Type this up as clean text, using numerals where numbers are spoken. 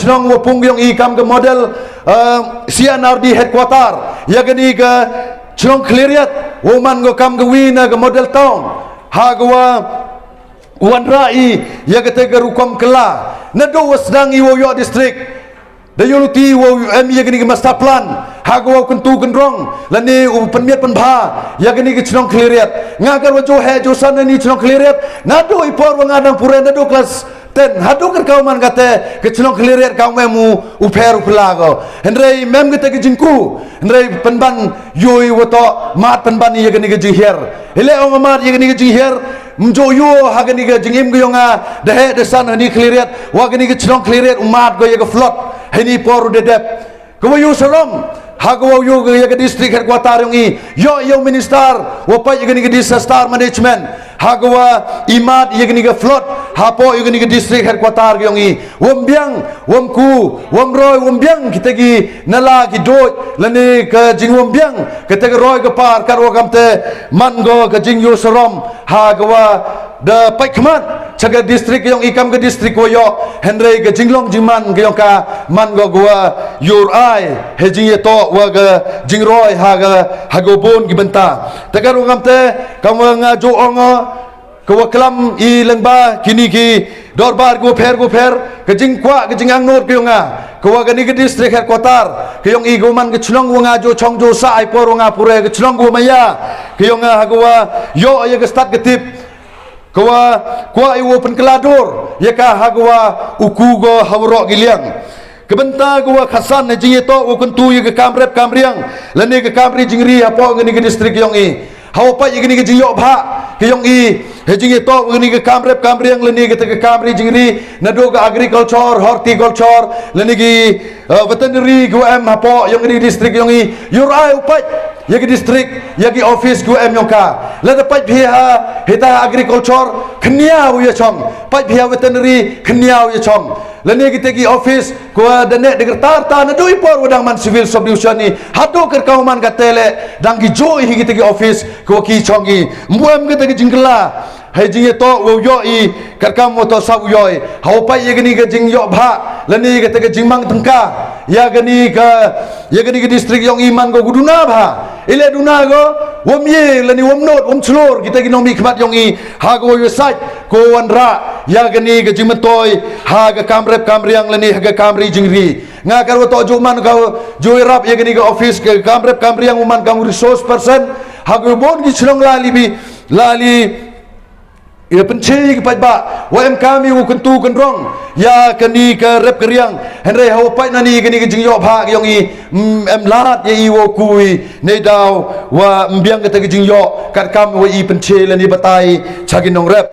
chnong wo pung yong I kam ke model CNRD headquarter ya gani ke chnong cleariat wo man go kam ke wina ke model town hagwa wan rai ya kete ke rukom kela nado wasdang I wo yo district dayuluti wo ya gani ke master plan hagwa kentu kendrong lani penmiat penbha ya gani ke chnong cleariat ngagar wo jo he jo san ni chnong cleariat nado ipor wangadang pura nado kelas ten hadu kan kau man kata ke chnong cleariat kau memu uper upelago hendrai mem kata ke jingku hendrai penban yoi woto mat penban ya gani ke jingher hele ong mat ya gani ke jingher mjo yo ha gani ke jingim ge yonga dehe desan hani cleariat wa gani ke chnong cleariat umat go ya ke flot hani por dedep ko yo salam hagwa yo ya ke district headquarter yong I yo minister wo pa ya gani ke disaster management hagwa imat ya gani ke flot hapo ya gani ke district headquarter yong I wombyang womku womroy wombyang kita gi nala gi doj lani ke jing wombyang kita ge roy ke par kar wo kamte mango ke jing yo salam hagwa da paikmat chaga district yong ikam ke district wo yo henry ke jinglong jiman ke yong ka man go gua your eye he jing to wa ga jingroy ha ga hagobon gi benta tagar ngam te kam nga jo ongo ko klam I lengba kini ki dorbar go fer ke jing kwa ke jing ang not ke yong ko wa ga ni ke district headquarter ke yong I go man ke chlong wo nga jo chong jo sa ai por nga pure ke chlong go maya ke yong ha go yo ye ke start ke tip kwa iwo penkelador yaka hagwa ukugo hawro giliang kebenta gua khasan ne jingi to ukuntu ye ke kamrep kamriang lani ke kamri jingri apo ngani ke distrik yong I hawpa ye ngani ke jingyo bha ke yong I he jingi to ngani ke kamrep kamriang lani ke te ke kamri jingri nado ke agriculture horticulture lani ke veterinary gua am apo yong ngani distrik yong I yurai upai yagi district yagi office gu em yongka la da pai phia heta agriculture khnia u ye chong pai phia veterinary khnia u ye chong la ne gi tegi office ko da ne de tar ta na doi por udang man civil solution ni hado ker kau man ka tele dang gi joy hi gi tegi office ko ki chong gi mbuam gi tegi jingla hai jing to wo yo I karkam mo to sa u yoi hau pai ye gni ge jing yo bha la ni ge tegi jingmang tengka ya gani ke district yong iman go guduna bha ile duna go womye lani womnot womchlor kita gi nomi khmat yong I ha go yo site ko wanra ya gani ke jimatoy ha ga kamrep kamriang lani ha ga kamri jingri nga kar wo to juman ga jo rap ya gani ke office ke kamrep kamriang uman kang resource person ha go bon gi chlong lali ia penci kepada ba wam kami wo kentu kendrong ya kani ke rep keriang henry hau pai nani kani ke jingyo bha yong I em lat ye I wo kui nei daw wa mbiang ke te jingyo kat kam wo I penci lani batai chaginong rep